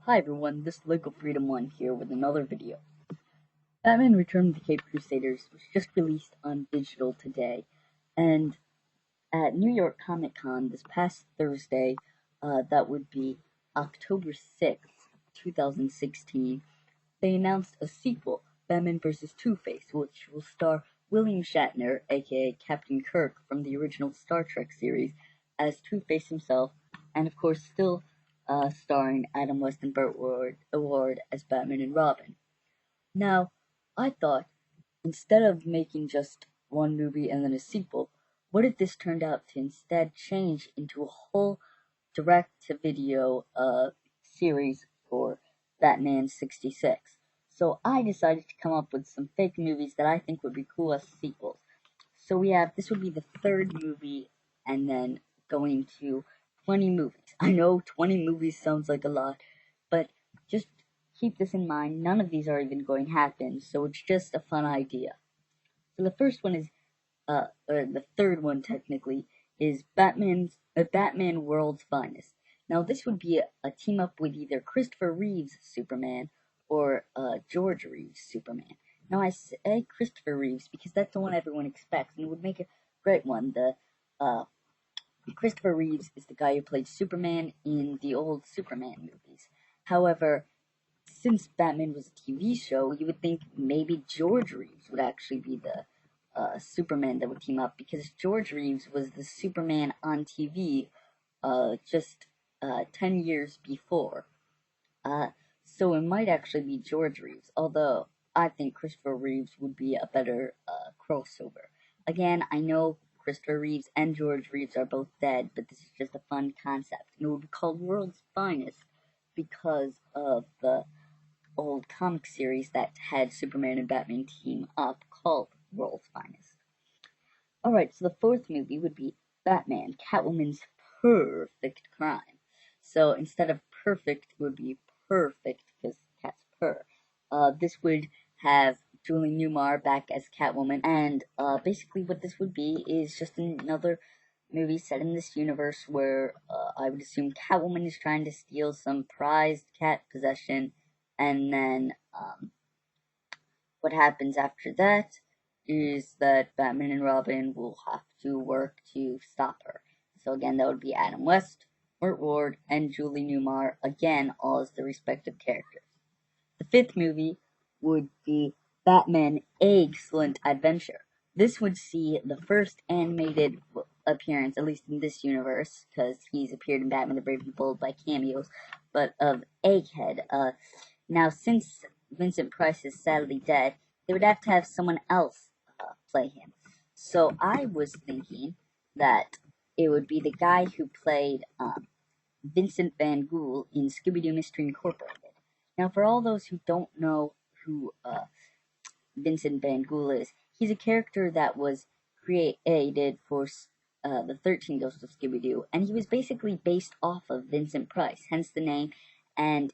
Hi everyone, this is Lego Freedom 1 here with another video. Batman Return of the Caped Crusaders was just released on digital today, and at New York Comic Con this past Thursday, that would be October 6th, 2016, they announced a sequel, Batman vs. Two-Face, which will star William Shatner, aka Captain Kirk from the original Star Trek series, as Two-Face himself, and of course still starring Adam West and Burt Ward as Batman and Robin. Now, I thought, instead of making just one movie and then a sequel, what if this turned out to instead change into a whole direct-to-video series for Batman 66? So I decided to come up with some fake movies that I think would be cool as sequels. So this would be the third movie, and then going to 20 movies. I know 20 movies sounds like a lot, but just keep this in mind. None of these are even going to happen, so it's just a fun idea. So the first one is, or the third one technically, is Batman World's Finest. Now this would be a team up with either Christopher Reeve's Superman or George Reeves' Superman. Now I say Christopher Reeves because that's the one everyone expects, and it would make a great one. Uh, Christopher Reeves is the guy who played Superman in the old Superman movies. However, since Batman was a TV show, you would think maybe George Reeves would actually be the Superman that would team up, because George Reeves was the Superman on TV just 10 years before. Uh, so it might actually be George Reeves, although I think Christopher Reeves would be a better crossover. Again, I know Christopher Reeves and George Reeves are both dead, but this is just a fun concept. And it would be called World's Finest because of the old comic series that had Superman and Batman team up called World's Finest. Alright, so the fourth movie would be Batman, Catwoman's Perfect Crime. So instead of perfect, it would be perfect because cats purr. This would have Julie Newmar back as Catwoman, and basically what this would be is just another movie set in this universe where I would assume Catwoman is trying to steal some prized cat possession, and then what happens after that is that Batman and Robin will have to work to stop her. So again, that would be Adam West, Burt Ward, and Julie Newmar, again, all as the respective characters. The fifth movie would be Batman: Excellent Adventure. This would see the first animated appearance, at least in this universe, because he's appeared in Batman the Brave and the Bold by cameos, but of Egghead. Now, since Vincent Price is sadly dead, they would have to have someone else play him. So I was thinking that it would be the guy who played Vincent Van Gogh in Scooby-Doo Mystery Incorporated. Now, for all those who don't know who Vincent Van Gogh is, he's a character that was created for the 13 Ghosts of Scooby-Doo, and he was basically based off of Vincent Price, hence the name. And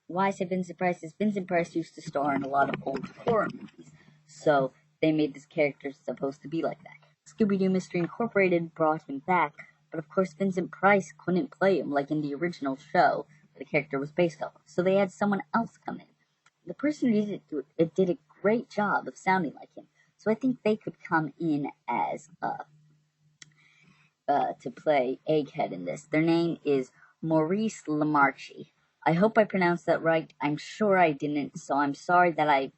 why I say Vincent Price is Vincent Price used to star in a lot of old horror movies, so they made this character supposed to be like that. Scooby-Doo Mystery Incorporated brought him back, but of course Vincent Price couldn't play him like in the original show the character was based off of, so they had someone else come in. The person who did a great job of sounding like him, so I think they could come in as to play Egghead in this. Their name is Maurice LaMarche. I hope I pronounced that right. I'm sure I didn't, so I'm sorry that I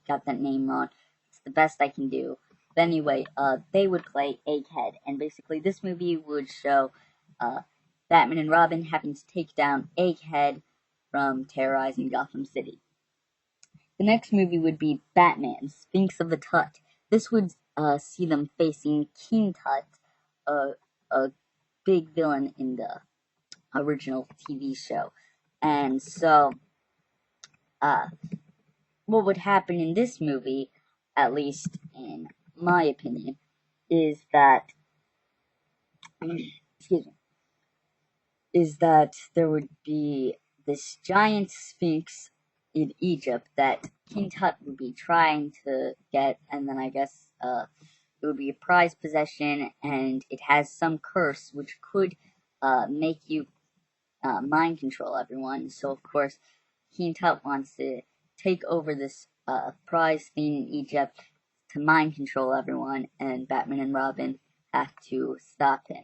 got that name wrong. It's the best I can do. But anyway, they would play Egghead, and basically this movie would show Batman and Robin having to take down Egghead from terrorizing Gotham City. The next movie would be Batman, Sphinx of the Tut. This would see them facing King Tut, a big villain in the original TV show. And so, what would happen in this movie, at least in my opinion, is that, excuse me, is that there would be this giant sphinx in Egypt that King Tut would be trying to get, and then I guess it would be a prized possession, and it has some curse which could make you mind control everyone. So of course, King Tut wants to take over this prize thing in Egypt to mind control everyone, and Batman and Robin have to stop him.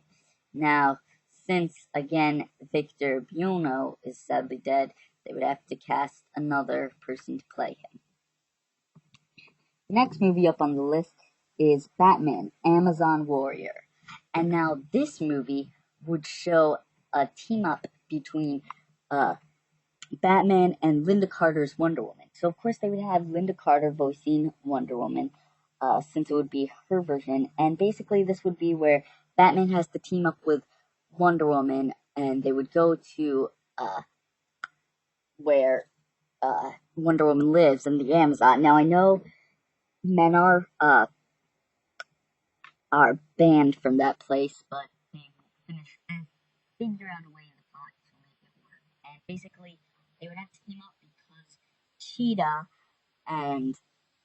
Now, since again Victor Buono is sadly dead, they would have to cast another person to play him. The next movie up on the list is Batman, Amazon Warrior. And now this movie would show a team up between Batman and Linda Carter's Wonder Woman. So of course they would have Linda Carter voicing Wonder Woman, since it would be her version. And basically this would be where Batman has to team up with Wonder Woman, and they would go to where Wonder Woman lives in the Amazon. Now I know men are banned from that place, but they will finish and figure out a way in the plot to make it work. And basically, they would have to team up because Cheetah and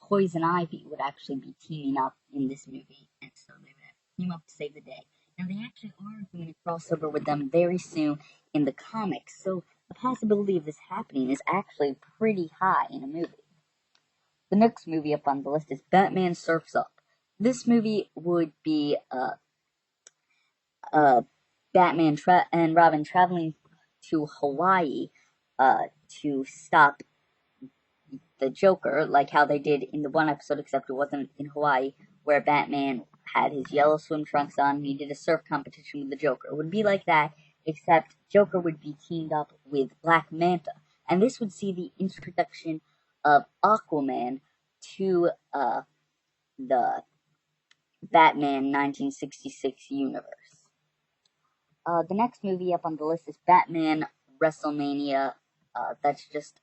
Poison Ivy would actually be teaming up in this movie, and so they would have to team up to save the day. Now, they actually are doing a crossover with them very soon in the comics, so the possibility of this happening is actually pretty high in a movie. The next movie up on the list is Batman Surfs Up. This movie would be Batman and Robin traveling to Hawaii to stop the Joker, like how they did in the one episode, except it wasn't in Hawaii, where Batman had his yellow swim trunks on and he did a surf competition with the Joker. It would be like that, except Joker would be teamed up with Black Manta. And this would see the introduction of Aquaman to the Batman 1966 universe. The next movie up on the list is Batman WrestleMania. That's just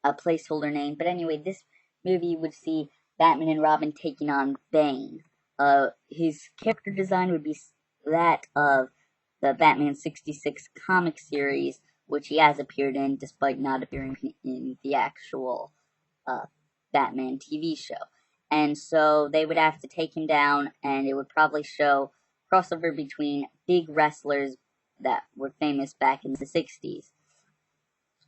a placeholder name. But anyway, this movie would see Batman and Robin taking on Bane. His character design would be that of the Batman 66 comic series, which he has appeared in, despite not appearing in the actual Batman TV show. And so they would have to take him down, and it would probably show crossover between big wrestlers that were famous back in the 60s.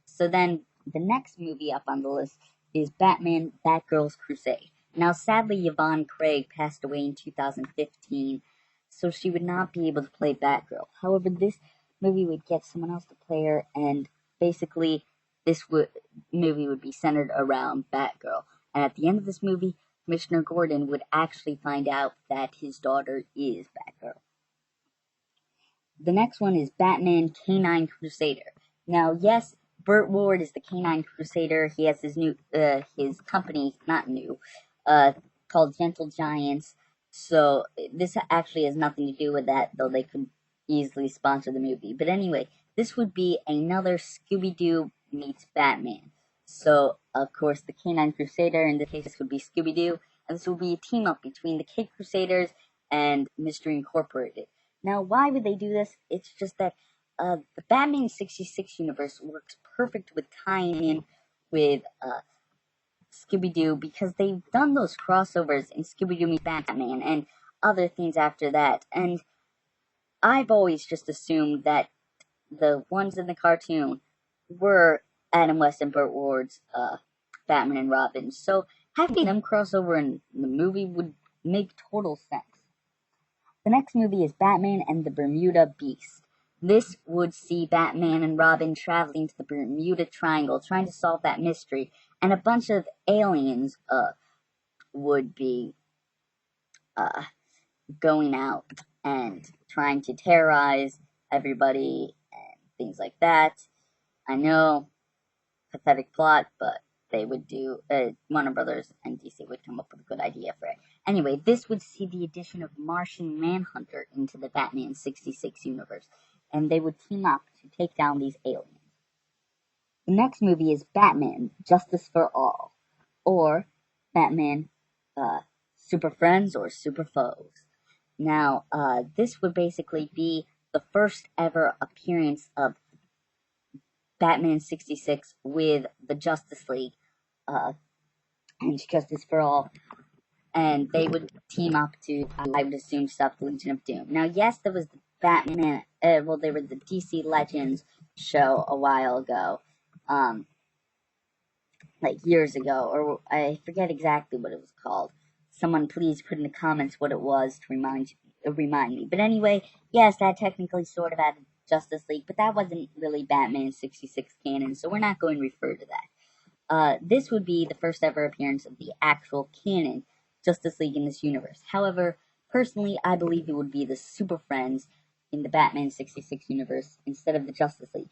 So then the next movie up on the list is Batman Batgirl's Crusade. Now, sadly, Yvonne Craig passed away in 2015, so she would not be able to play Batgirl. However, this movie would get someone else to play her, and basically this movie would be centered around Batgirl. And at the end of this movie, Commissioner Gordon would actually find out that his daughter is Batgirl. The next one is Batman Canine Crusader. Now, yes, Burt Ward is the Canine Crusader. He has his his company, not new, called Gentle Giants. So this actually has nothing to do with that, though they could easily sponsor the movie. But anyway, this would be another Scooby-Doo meets Batman. So, of course, the Canine Crusader, in this case, would be Scooby-Doo, and this would be a team-up between the Kid Crusaders and Mystery Incorporated. Now, why would they do this? It's just that the Batman 66 universe works perfect with tying in with Scooby-Doo, because they've done those crossovers in Scooby-Doo meets Batman and other things after that, and I've always just assumed that the ones in the cartoon were Adam West and Burt Ward's Batman and Robin, so having them cross over in the movie would make total sense. The next movie is Batman and the Bermuda Beast. This would see Batman and Robin traveling to the Bermuda Triangle, trying to solve that mystery, and a bunch of aliens would be going out and trying to terrorize everybody and things like that. I know, pathetic plot, but they would do, Warner Brothers and DC would come up with a good idea for it. Anyway, this would see the addition of Martian Manhunter into the Batman 66 universe, and they would team up to take down these aliens. The next movie is Batman, Justice for All, or Batman, Super Friends or Super Foes. Now, this would basically be the first ever appearance of Batman 66 with the Justice League, and Justice for All, and they would team up to, I would assume, stop the Legion of Doom. Now, yes, there was Batman, well, they were the DC Legends show a while ago, like years ago, or I forget exactly what it was called. Someone please put in the comments what it was to remind me. But anyway, yes, that technically sort of added Justice League, but that wasn't really Batman 66 canon, so we're not going to refer to that. This would be the first ever appearance of the actual canon Justice League in this universe. However, personally, I believe it would be the Super Friends in the Batman 66 universe instead of the Justice League.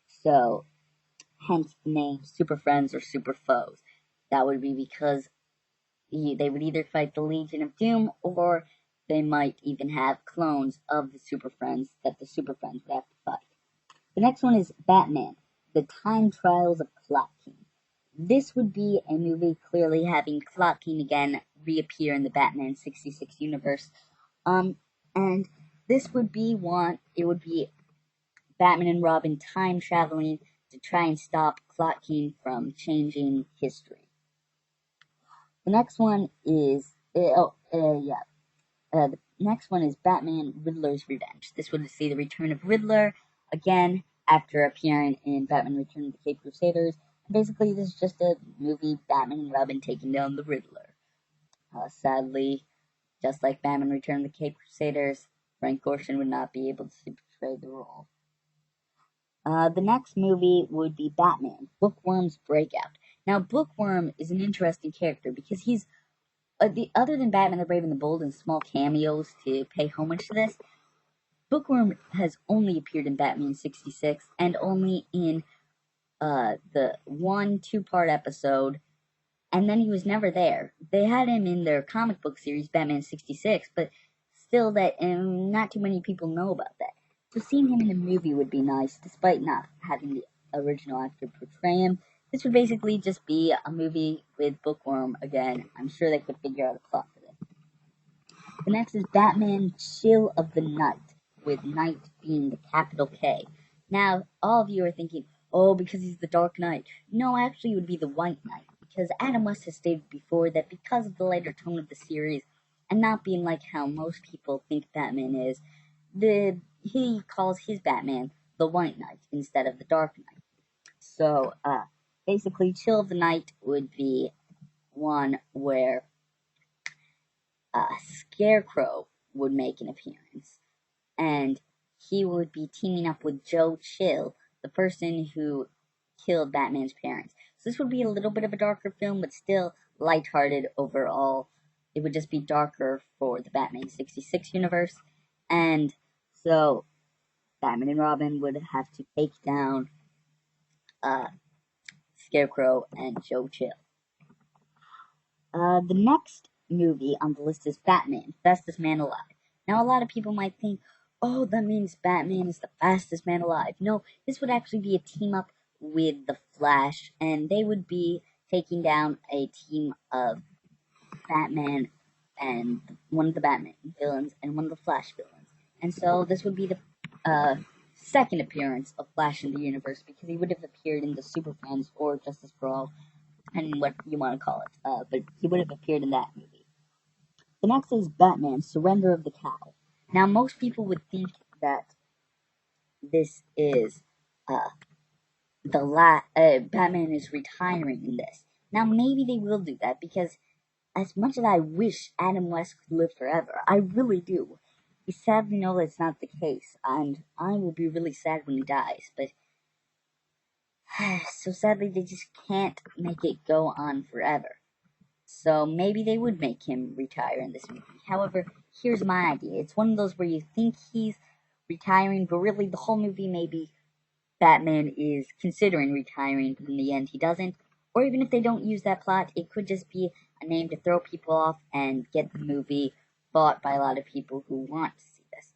So hence the name Super Friends or Super Foes. That would be because they would either fight the Legion of Doom, or they might even have clones of the Super Friends that the Super Friends would have to fight. The next one is Batman, The Time Trials of Clock King. This would be a movie clearly having Clock King again reappear in the Batman 66 universe. And this would be it would be Batman and Robin time traveling to try and stop Clock King from changing history. The next one is the next one is Batman Riddler's Revenge. This would see the return of Riddler again after appearing in Batman Return of the Caped Crusaders. Basically, this is just a movie Batman and Robin taking down the Riddler. Sadly, just like Batman Return of the Caped Crusaders, Frank Gorshin would not be able to portray the role. The next movie would be Batman, Bookworm's Breakout. Now, Bookworm is an interesting character because he's other than Batman the Brave and the Bold and small cameos to pay homage to this, Bookworm has only appeared in Batman 66 and only in the 2-part episode, and then he was never there. They had him in their comic book series Batman 66, but still not too many people know about that. So seeing him in a movie would be nice, despite not having the original actor portray him. This would basically just be a movie with Bookworm again. I'm sure they could figure out a plot for it. The next is Batman Chill of the Night, with Night being the capital K. Now, all of you are thinking, oh, because he's the Dark Knight. No, actually it would be the White Knight, because Adam West has stated before that because of the lighter tone of the series, and not being like how most people think Batman is, he calls his Batman the White Knight instead of the Dark Knight. So, basically, Chill of the Night would be one where Scarecrow would make an appearance, and he would be teaming up with Joe Chill, the person who killed Batman's parents. So this would be a little bit of a darker film, but still lighthearted overall. It would just be darker for the Batman 66 universe, and so Batman and Robin would have to take down Scarecrow and Joe Chill. The next movie on the list is Batman, Fastest Man Alive. Now, a lot of people might think, oh, that means Batman is the fastest man alive. No, this would actually be a team up with the Flash, and they would be taking down a team of Batman and one of the Batman villains and one of the Flash villains. And so this would be the second appearance of Flash in the universe, because he would have appeared in the Super Friends or Justice for All, depending what you want to call it. But he would have appeared in that movie. The next is Batman, Surrender of the Cowl. Now, most people would think that this is Batman is retiring in this. Now, maybe they will do that, because as much as I wish Adam West could live forever, I really do. We sadly know that's not the case, and I will be really sad when he dies, but so sadly they just can't make it go on forever. So maybe they would make him retire in this movie. However, here's my idea. It's one of those where you think he's retiring, but really the whole movie maybe Batman is considering retiring, but in the end he doesn't. Or even if they don't use that plot, it could just be a name to throw people off and get the movie bought by a lot of people who want to see this,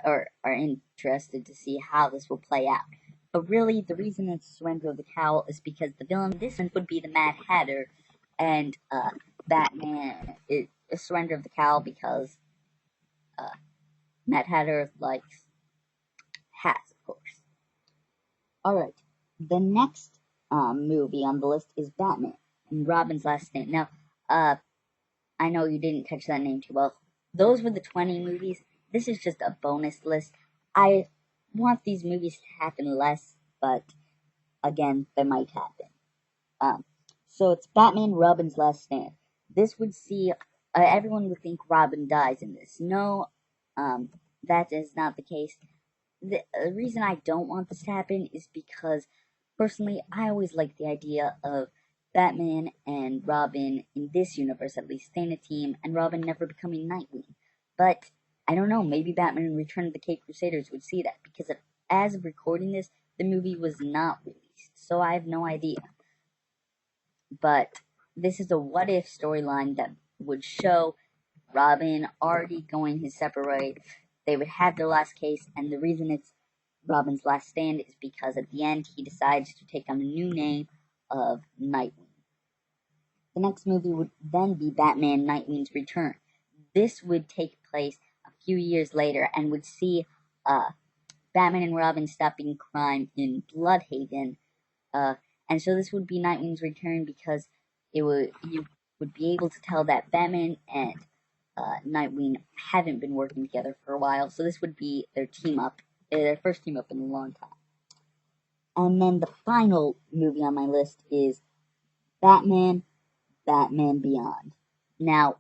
or are interested to see how this will play out. But really, the reason it's Surrender of the Cowl is because the villain of this one would be the Mad Hatter, and Batman is Surrender of the Cowl because Mad Hatter likes hats, of course. Alright, the next movie on the list is Batman and Robin's Last Stand. Now, I know you didn't catch that name too well. Those were the 20 movies. this is just a bonus list. I want these movies to happen less, but again, they might happen. Um, so it's Batman Robin's Last Stand. This would see everyone would think Robin dies in this. No, that is not the case. The reason I don't want this to happen is because personally, I always like the idea of Batman and Robin in this universe, at least, staying a team, and Robin never becoming Nightwing. But I don't know. Maybe Batman and Return of the Cape Crusaders would see that because as of recording this, the movie was not released, so I have no idea. But this is a what if storyline that would show Robin already going his separate way. They would have their last case, and the reason it's Robin's last stand is because at the end he decides to take on the new name of Nightwing. The next movie would then be Batman Nightwing's Return. This would take place a few years later and would see Batman and Robin stopping crime in Bloodhaven. And so this would be Nightwing's Return because you would be able to tell that Batman and Nightwing haven't been working together for a while. So this would be their team up, their first team up in a long time. And then the final movie on my list is Batman Beyond. Now,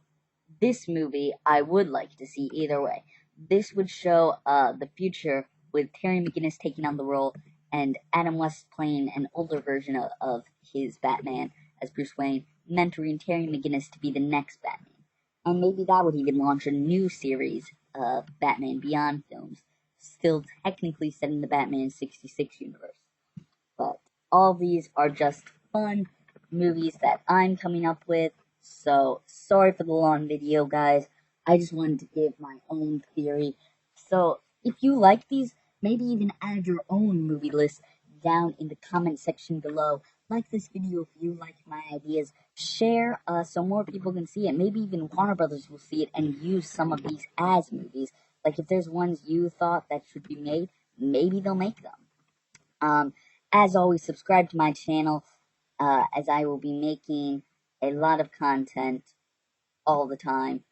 this movie I would like to see either way. This would show the future with Terry McGinnis taking on the role and Adam West playing an older version of his Batman as Bruce Wayne, mentoring Terry McGinnis to be the next Batman. And maybe that would even launch a new series of Batman Beyond films, still technically set in the Batman 66 universe. But all these are just fun movies that I'm coming up with, so sorry for the long video, guys. I just wanted to give my own theory. So if you like these, maybe even add your own movie list down in the comment section below. Like this video if you like my ideas. Share so more people can see it. Maybe even Warner Brothers will see it and use some of these as movies. Like if there's ones you thought that should be made, maybe they'll make them. As always, subscribe to my channel as I will be making a lot of content all the time.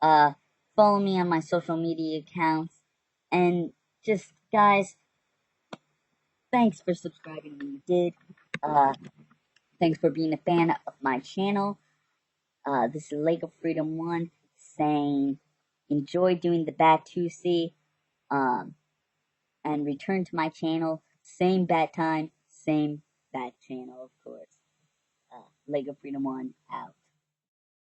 Follow me on my social media accounts. And just, guys, thanks for subscribing when you did. Thanks for being a fan of my channel. This is Lego Freedom 1 saying, enjoy doing the Bat2C, and return to my channel. Same bat time, same bat channel, of course. Lego Freedom 1 out.